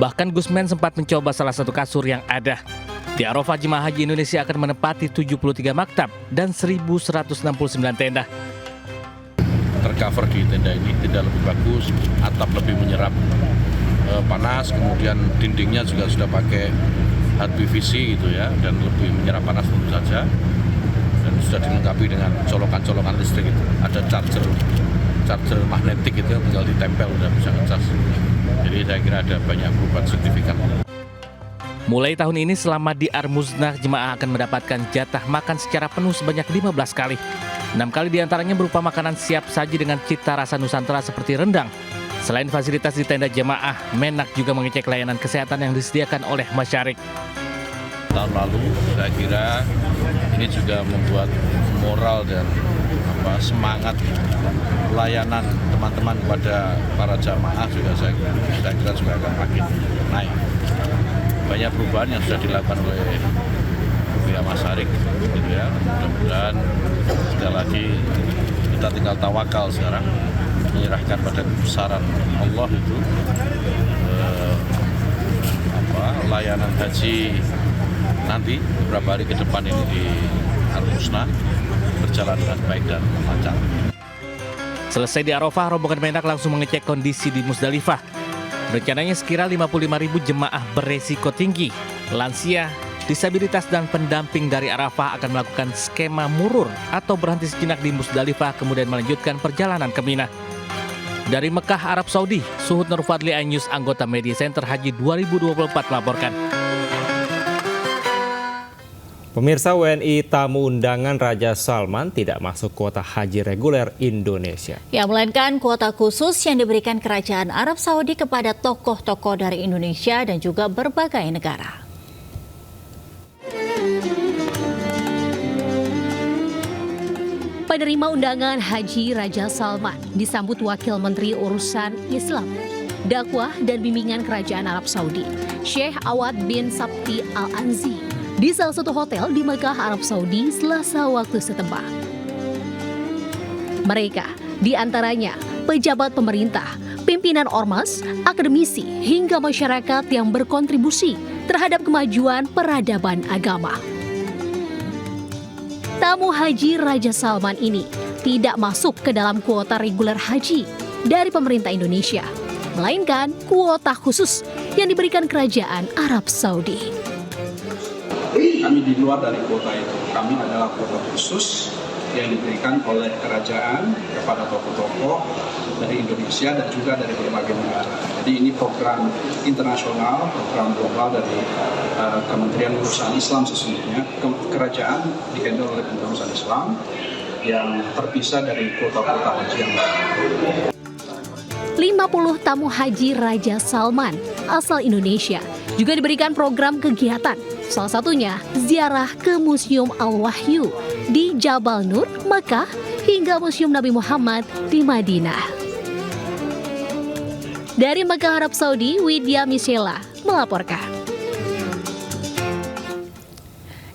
Bahkan Gusmen sempat mencoba salah satu kasur yang ada. Di Arafah, jemaah haji Indonesia akan menempati 73 maktab dan 1.169 tenda.
Tercover di tenda ini tidak lebih bagus, atap lebih menyerap panas, kemudian dindingnya juga sudah pakai HPVC gitu ya, dan lebih menyerap panas tentu saja, dan sudah dilengkapi dengan colokan-colokan listrik itu. Ada charger magnetik itu tinggal ditempel udah bisa ngecas. Jadi saya kira ada banyak perubahan signifikan.
Mulai tahun ini selama di Ar-Musna, jemaah akan mendapatkan jatah makan secara penuh sebanyak 15 kali. 6 kali diantaranya berupa makanan siap saji dengan cita rasa Nusantara seperti rendang, Selain fasilitas di tenda jemaah, Menak juga mengecek layanan kesehatan yang disediakan oleh Masyarik.
Tahun lalu saya kira ini juga membuat moral dan semangat layanan teman-teman kepada para jamaah juga saya kira juga akan makin naik. Banyak perubahan yang sudah dilakukan oleh pihak Masyarik, gitu ya. Mudah-mudahan sekali lagi kita tinggal tawakal sekarang, menyerahkan pada kebesaran Allah itu layanan haji nanti beberapa hari ke depan ini di Al-Husna berjalan dengan baik dan lancar.
Selesai di Arafah, rombongan Menak langsung mengecek kondisi di Musdalifah. Rencananya sekira 55.000 jemaah beresiko tinggi, lansia, disabilitas dan pendamping dari Arafah akan melakukan skema murur atau berhenti sejenak di Musdalifah kemudian melanjutkan perjalanan ke Mina. Dari Mekah, Arab Saudi, Suhud Nur Fadli Ainus, anggota Media Center Haji 2024 melaporkan.
Pemirsa, WNI tamu undangan Raja Salman tidak masuk kuota haji reguler Indonesia. Ya, melainkan kuota khusus yang diberikan Kerajaan Arab Saudi kepada tokoh-tokoh dari Indonesia dan juga berbagai negara.
Penerima undangan Haji Raja Salman disambut Wakil Menteri Urusan Islam, Dakwah dan Bimbingan Kerajaan Arab Saudi, Sheikh Awad bin Sabti Al-Anzi, di salah satu hotel di Mekah, Arab Saudi, Selasa waktu setempat. Mereka diantaranya pejabat pemerintah, pimpinan ormas, akademisi, hingga masyarakat yang berkontribusi terhadap kemajuan peradaban agama. Tamu Haji Raja Salman ini tidak masuk ke dalam kuota reguler haji dari pemerintah Indonesia, melainkan kuota khusus yang diberikan Kerajaan Arab Saudi.
Kami di luar dari kuota itu. Kami adalah kuota khusus yang diberikan oleh kerajaan kepada tokoh-tokoh dari Indonesia dan juga dari berbagai negara. Jadi ini program internasional, program global dari Kementerian Urusan Islam sesungguhnya. Kerajaan dihandle oleh Kementerian Urusan Islam yang terpisah dari kuota-kuota haji yang lain.
50 tamu haji Raja Salman asal Indonesia juga diberikan program kegiatan. Salah satunya ziarah ke Museum Al-Wahyu di Jabal Nur, Makkah, hingga Museum Nabi Muhammad di Madinah. Dari Makkah, Arab Saudi, Widya Misela melaporkan.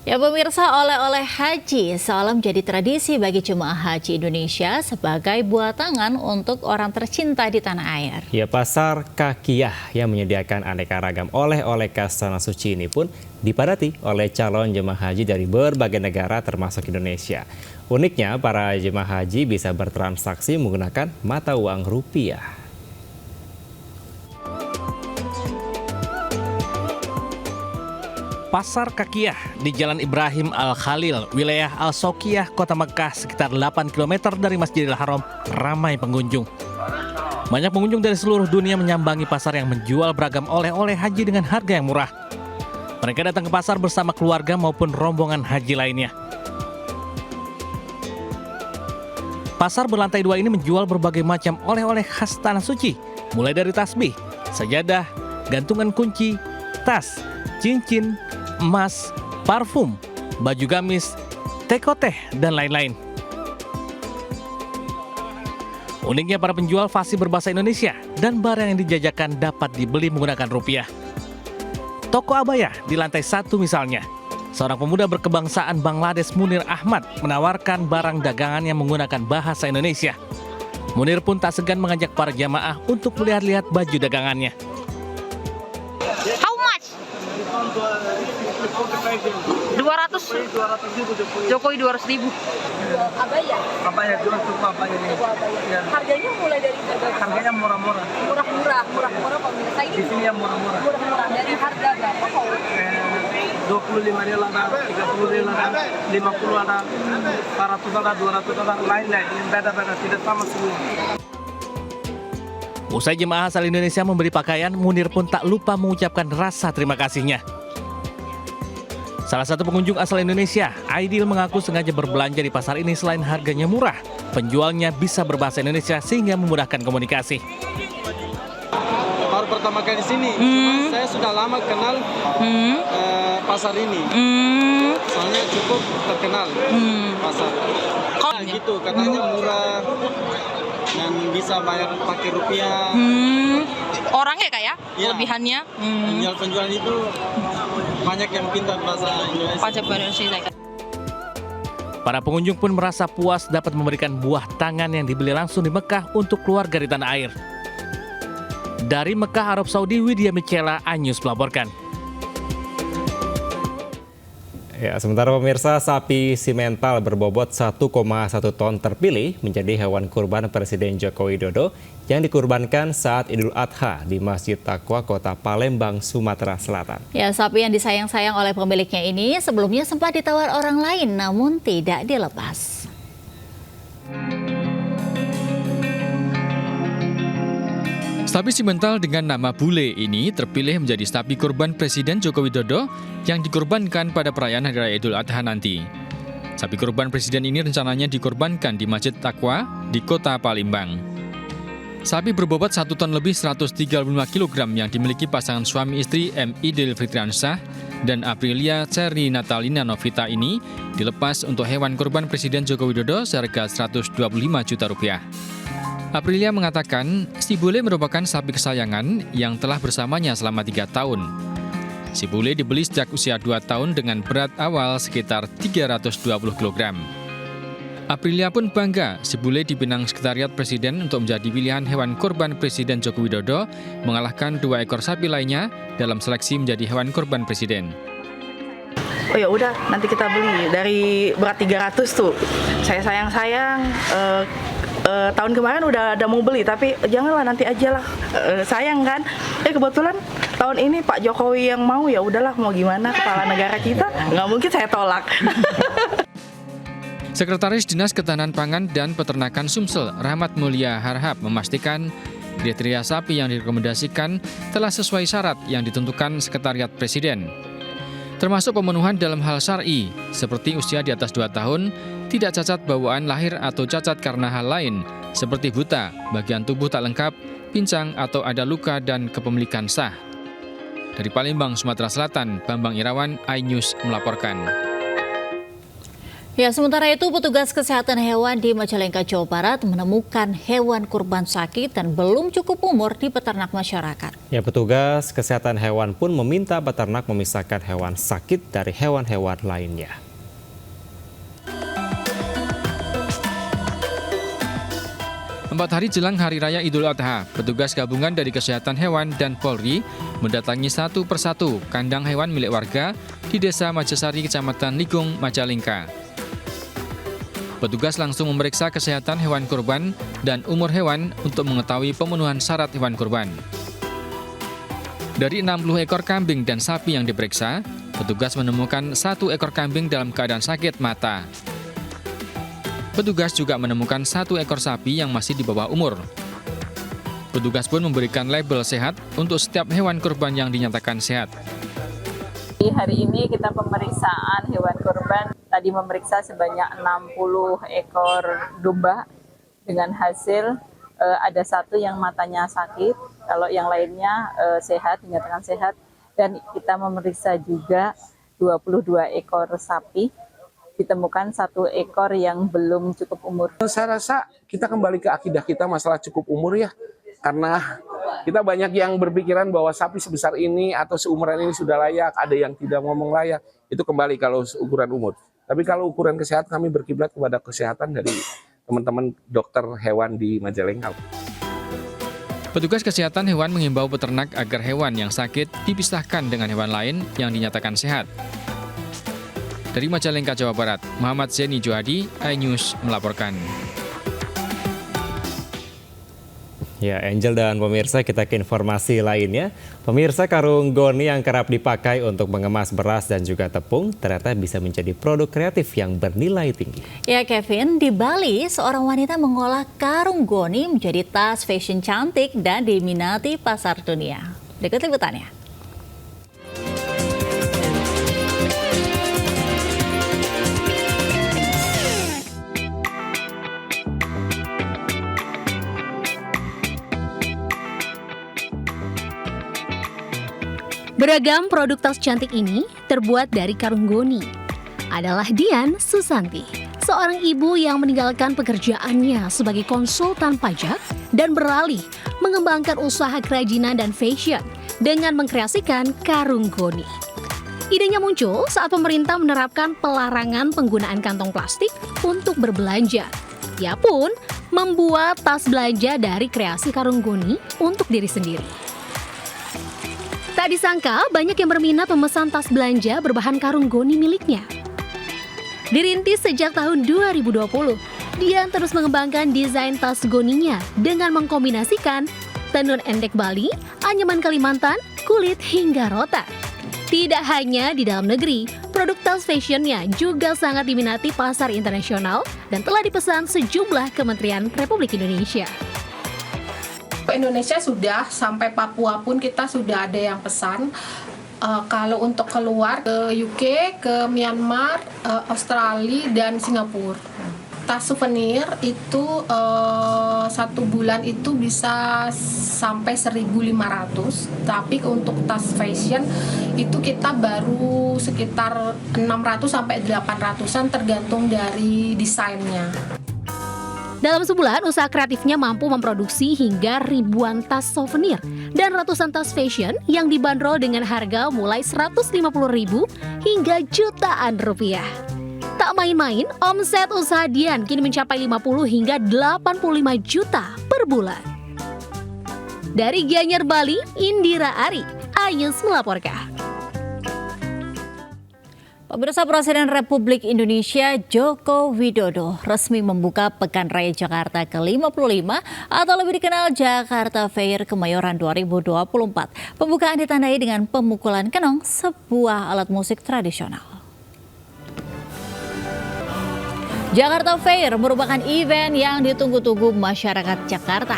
Ya pemirsa, oleh-oleh haji seolah menjadi tradisi bagi jemaah haji Indonesia sebagai buah tangan untuk orang tercinta di tanah air.
Ya, pasar Kakiyah yang menyediakan aneka ragam oleh-oleh khas tanah suci ini pun dipadati oleh calon jemaah haji dari berbagai negara termasuk Indonesia. Uniknya, para jemaah haji bisa bertransaksi menggunakan mata uang rupiah.
Pasar Kakiyah di Jalan Ibrahim Al-Khalil, wilayah Al-Sokiyah, Kota Mekah, sekitar 8 km dari Masjidil Haram, ramai pengunjung. Banyak pengunjung dari seluruh dunia menyambangi pasar yang menjual beragam oleh-oleh haji dengan harga yang murah. Mereka datang ke pasar bersama keluarga maupun rombongan haji lainnya. Pasar berlantai 2 ini menjual berbagai macam oleh-oleh khas tanah suci, mulai dari tasbih, sajadah, gantungan kunci, tas, cincin, emas, parfum, baju gamis, tekoteh, dan lain-lain. Uniknya, para penjual fasih berbahasa Indonesia dan barang yang dijajakan dapat dibeli menggunakan rupiah. Toko abaya di lantai 1 misalnya, seorang pemuda berkebangsaan Bangladesh, Munir Ahmad, menawarkan barang dagangannya menggunakan bahasa Indonesia. Munir pun tak segan mengajak para jamaah untuk melihat-lihat baju dagangannya.
How much? 200. Jokowi 200.000.
Abaya.
Abaya jual tuh abaya nih. Ya.
Harganya mulai dari
Harganya murah-murah.
Murah-murah pemirsa ini.
Di sini yang murah-murah.
Murah-murah dari harga berapa kalau?
25 riyal ada, 30 riyal ada, 50 ada, 400 ada, 200 ada, lain-lain. Beda-beda, tidak sama semua.
Usai jemaah asal Indonesia memberi pakaian, Munir pun tak lupa mengucapkan rasa terima kasihnya. Salah satu pengunjung asal Indonesia, Aidil, mengaku sengaja berbelanja di pasar ini selain harganya murah, Penjualnya bisa berbahasa Indonesia sehingga memudahkan komunikasi.
Baru pertama kali di sini, cuma saya sudah lama kenal pasar ini. Soalnya cukup terkenal pasar. Gitu, katanya murah dan bisa bayar pakai rupiah.
Orangnya kayak kelebihannya.
Penjual itu banyak yang pintar bahasa Indonesia.
Para pengunjung pun merasa puas dapat memberikan buah tangan yang dibeli langsung di Mekah untuk keluarga di tanah air. Dari Mekah, Arab Saudi, Widya Michela, iNews melaporkan.
Ya, sementara pemirsa, sapi simental berbobot 1,1 ton terpilih menjadi hewan kurban Presiden Joko Widodo yang dikurbankan saat Idul Adha di Masjid Taqwa, Kota Palembang, Sumatera Selatan.
Ya, sapi yang disayang-sayang oleh pemiliknya ini sebelumnya sempat ditawar orang lain namun tidak dilepas.
Sapi simental dengan nama Bule ini terpilih menjadi sapi kurban Presiden Joko Widodo yang dikurbankan pada perayaan Hari Raya Idul Adha nanti. Sapi kurban Presiden ini rencananya dikurbankan di Masjid Taqwa di Kota Palembang. Sapi berbobot 1 ton lebih 135 kg yang dimiliki pasangan suami istri M. Idil Fitriansyah dan Aprilia Cherry Natalina Novita ini dilepas untuk hewan kurban Presiden Joko Widodo seharga Rp125 juta. Aprilia mengatakan si Bule merupakan sapi kesayangan yang telah bersamanya selama 3 tahun. Si Bule dibeli sejak usia 2 tahun dengan berat awal sekitar 320 kg. Aprilia pun bangga si Bule dipinang Sekretariat Presiden untuk menjadi pilihan hewan kurban Presiden Joko Widodo, mengalahkan 2 ekor sapi lainnya dalam seleksi menjadi hewan kurban Presiden.
Oh ya udah, nanti kita beli dari berat 300 tuh. Saya sayang-sayang. Tahun kemarin udah mau beli, tapi janganlah nanti aja lah, sayang kan. Kebetulan tahun ini Pak Jokowi yang mau, ya udahlah, mau gimana, kepala negara kita, nggak mungkin saya tolak.
Sekretaris Dinas Ketahanan Pangan dan Peternakan Sumsel, Rahmat Mulia Harhab, memastikan kriteria sapi yang direkomendasikan telah sesuai syarat yang ditentukan Sekretariat Presiden. Termasuk pemenuhan dalam hal syar'i, seperti usia di atas 2 tahun, tidak cacat bawaan lahir atau cacat karena hal lain, seperti buta, bagian tubuh tak lengkap, pincang atau ada luka dan kepemilikan sah. Dari Palembang, Sumatera Selatan, Bambang Irawan, iNews melaporkan.
Ya, sementara itu petugas kesehatan hewan di Majalengka, Jawa Barat menemukan hewan kurban sakit dan belum cukup umur di peternak masyarakat.
Ya, petugas kesehatan hewan pun meminta peternak memisahkan hewan sakit dari hewan-hewan lainnya.
Empat hari jelang Hari Raya Idul Adha, petugas gabungan dari Kesehatan Hewan dan Polri mendatangi satu persatu kandang hewan milik warga di Desa Majasari, Kecamatan Ligung, Majalengka. Petugas langsung memeriksa kesehatan hewan kurban dan umur hewan untuk mengetahui pemenuhan syarat hewan kurban. Dari 60 ekor kambing dan sapi yang diperiksa, petugas menemukan 1 ekor kambing dalam keadaan sakit mata. Petugas juga menemukan 1 ekor sapi yang masih di bawah umur. Petugas pun memberikan label sehat untuk setiap hewan kurban yang dinyatakan sehat.
Hari ini kita pemeriksaan hewan kurban, tadi memeriksa sebanyak 60 ekor domba dengan hasil ada 1 yang matanya sakit, kalau yang lainnya sehat, dinyatakan sehat, dan kita memeriksa juga 22 ekor sapi, ditemukan 1 ekor yang belum cukup umur.
Saya rasa kita kembali ke akidah kita masalah cukup umur ya, karena kita banyak yang berpikiran bahwa sapi sebesar ini atau seumuran ini sudah layak, ada yang tidak ngomong layak, itu kembali kalau ukuran umur. Tapi kalau ukuran kesehatan kami berkiblat kepada kesehatan dari teman-teman dokter hewan di Majalengka.
Petugas kesehatan hewan mengimbau peternak agar hewan yang sakit dipisahkan dengan hewan lain yang dinyatakan sehat. Dari Majalengka, Jawa Barat, Muhammad Zeni Johadi, iNews melaporkan.
Ya, Angel dan pemirsa, kita ke informasi lainnya. Pemirsa, karung goni yang kerap dipakai untuk mengemas beras dan juga tepung ternyata bisa menjadi produk kreatif yang bernilai tinggi.
Ya, Kevin, di Bali seorang wanita mengolah karung goni menjadi tas fashion cantik dan diminati pasar dunia. Berikut liputannya.
Beragam produk tas cantik ini terbuat dari karung goni. Adalah Dian Susanti, seorang ibu yang meninggalkan pekerjaannya sebagai konsultan pajak dan beralih mengembangkan usaha kerajinan dan fashion dengan mengkreasikan karung goni. Idenya muncul saat pemerintah menerapkan pelarangan penggunaan kantong plastik untuk berbelanja. Ia pun membuat tas belanja dari kreasi karung goni untuk diri sendiri. Tak disangka banyak yang berminat memesan tas belanja berbahan karung goni miliknya. Dirintis sejak tahun 2020, Dian terus mengembangkan desain tas goninya dengan mengkombinasikan tenun endek Bali, anyaman Kalimantan, kulit hingga rotan. Tidak hanya di dalam negeri, produk tas fashionnya juga sangat diminati pasar internasional dan telah dipesan sejumlah kementerian Republik Indonesia.
Indonesia sudah, sampai Papua pun kita sudah ada yang pesan. Kalau untuk keluar ke UK, ke Myanmar, Australia, dan Singapura. Tas souvenir itu 1 bulan itu bisa sampai 1.500, tapi untuk tas fashion itu kita baru sekitar 600 sampai 800-an tergantung dari desainnya.
Dalam sebulan, usaha kreatifnya mampu memproduksi hingga ribuan tas souvenir dan ratusan tas fashion yang dibanderol dengan harga mulai Rp150.000 hingga jutaan rupiah. Tak main-main, omset usaha Dian kini mencapai 50 hingga 85 juta per bulan. Dari Gianyar, Bali, Indira Ari, Ayus melaporkan.
Pemirsa, Presiden Republik Indonesia Joko Widodo resmi membuka Pekan Raya Jakarta ke-55 atau lebih dikenal Jakarta Fair Kemayoran 2024. Pembukaan ditandai dengan pemukulan kenong, sebuah alat musik tradisional. Jakarta Fair merupakan event yang ditunggu-tunggu masyarakat Jakarta.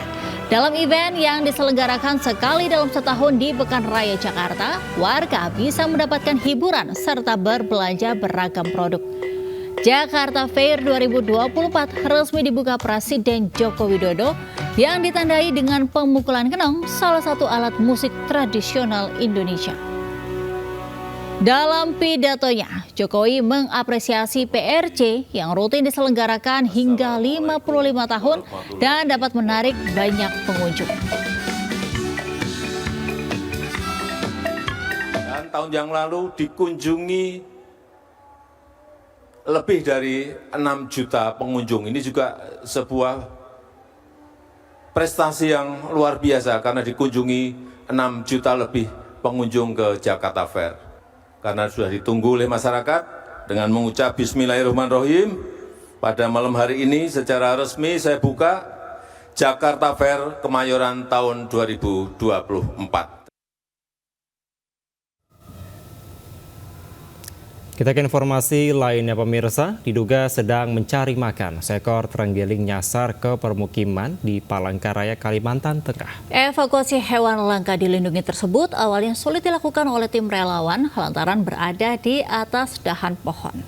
Dalam event yang diselenggarakan sekali dalam setahun di Pekan Raya Jakarta, warga bisa mendapatkan hiburan serta berbelanja beragam produk. Jakarta Fair 2024 resmi dibuka Presiden Joko Widodo yang ditandai dengan pemukulan kenong, salah satu alat musik tradisional Indonesia. Dalam pidatonya, Jokowi mengapresiasi PRC yang rutin diselenggarakan hingga 55 tahun dan dapat menarik banyak pengunjung.
Dan tahun yang lalu dikunjungi lebih dari 6 juta pengunjung. Ini juga sebuah prestasi yang luar biasa karena dikunjungi 6 juta lebih pengunjung ke Jakarta Fair. Karena sudah ditunggu oleh masyarakat, dengan mengucap Bismillahirrahmanirrahim, pada malam hari ini secara resmi saya buka Jakarta Fair Kemayoran tahun 2024.
Kita ke informasi lainnya, pemirsa. Diduga sedang mencari makan, seekor terenggiling nyasar ke permukiman di Palangkaraya, Kalimantan Tengah.
Evakuasi hewan langka dilindungi tersebut awalnya sulit dilakukan oleh tim relawan lantaran berada di atas dahan pohon.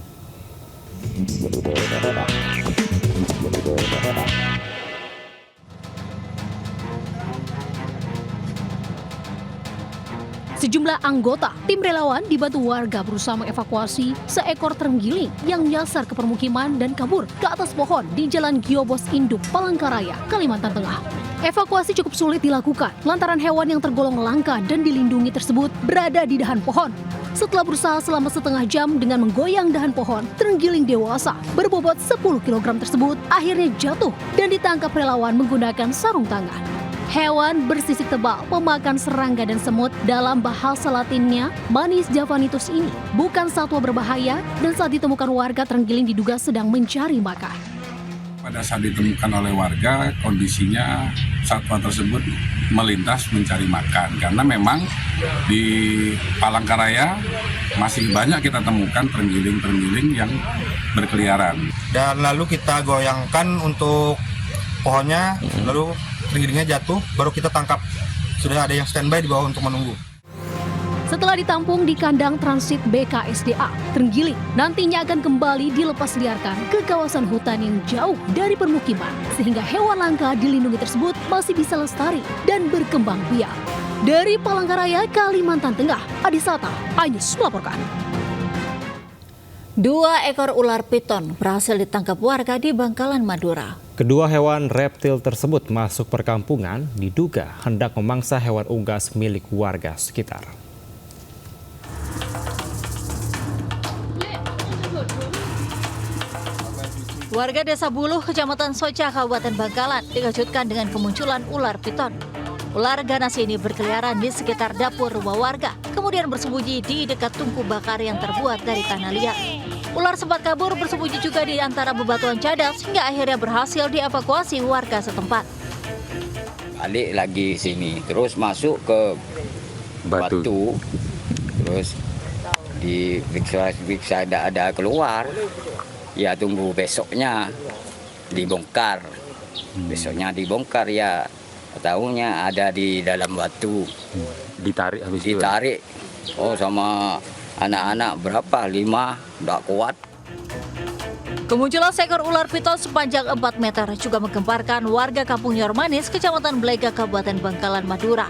Sejumlah anggota tim relawan dibantu warga berusaha mengevakuasi seekor terenggiling yang nyasar ke permukiman dan kabur ke atas pohon di Jalan Giobos Induk, Palangkaraya, Kalimantan Tengah. Evakuasi cukup sulit dilakukan lantaran hewan yang tergolong langka dan dilindungi tersebut berada di dahan pohon. Setelah berusaha selama setengah jam dengan menggoyang dahan pohon, terenggiling dewasa berbobot 10 kg tersebut akhirnya jatuh dan ditangkap relawan menggunakan sarung tangan. Hewan bersisik tebal, pemakan serangga dan semut, dalam bahasa Latinnya Manis javanitus ini bukan satwa berbahaya dan saat ditemukan warga terenggiling diduga sedang mencari makan.
Pada saat ditemukan oleh warga, kondisinya satwa tersebut melintas mencari makan karena memang di Palangkaraya masih banyak kita temukan terenggiling-terenggiling yang berkeliaran.
Dan lalu kita goyangkan untuk pohonnya, lalu terenggilingnya jatuh, baru kita tangkap. Sudah ada yang standby di bawah untuk menunggu.
Setelah ditampung di kandang transit BKSDA, terenggiling nantinya akan kembali dilepas liarkan ke kawasan hutan yang jauh dari permukiman, sehingga hewan langka dilindungi tersebut masih bisa lestari dan berkembang biak. Dari Palangkaraya, Kalimantan Tengah, Adisata, iNews melaporkan.
2 ekor ular piton berhasil ditangkap warga di Bangkalan, Madura.
Kedua hewan reptil tersebut masuk perkampungan, diduga hendak memangsa hewan unggas milik warga sekitar.
Warga Desa Buluh, Kecamatan Soca, Kabupaten Bangkalan dikejutkan dengan kemunculan ular piton. Ular ganas ini berkeliaran di sekitar dapur rumah warga, kemudian bersembunyi di dekat tungku bakar yang terbuat dari tanah liat. Ular sempat kabur bersembunyi juga di antara bebatuan cadas hingga akhirnya berhasil dievakuasi warga setempat.
Balik lagi sini, terus masuk ke batu, terus diperiksa ada keluar. Ya tunggu besoknya dibongkar. Besoknya dibongkar ya. Tahunya ada di dalam batu.
Ditarik habis
ditarik. Oh sama anak-anak berapa? 5, enggak kuat.
Kemunculan seekor ular piton sepanjang 4 meter juga menggemparkan warga Kampung Yormanis, Kecamatan Blega, Kabupaten Bangkalan, Madura.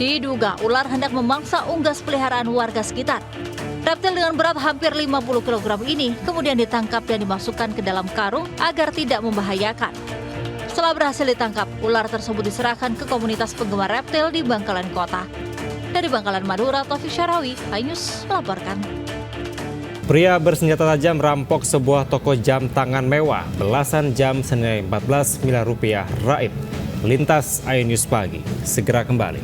Diduga ular hendak memangsa unggas peliharaan warga sekitar. Reptil dengan berat hampir 50 kg ini kemudian ditangkap dan dimasukkan ke dalam karung agar tidak membahayakan. Setelah berhasil ditangkap, ular tersebut diserahkan ke komunitas penggemar reptil di Bangkalan Kota. Dari Bangkalan, Madura, Taufik Syarawi, iNews melaporkan.
Pria bersenjata tajam merampok sebuah toko jam tangan mewah. Belasan jam senilai 14 miliar rupiah raib. Lintas iNews pagi, segera kembali.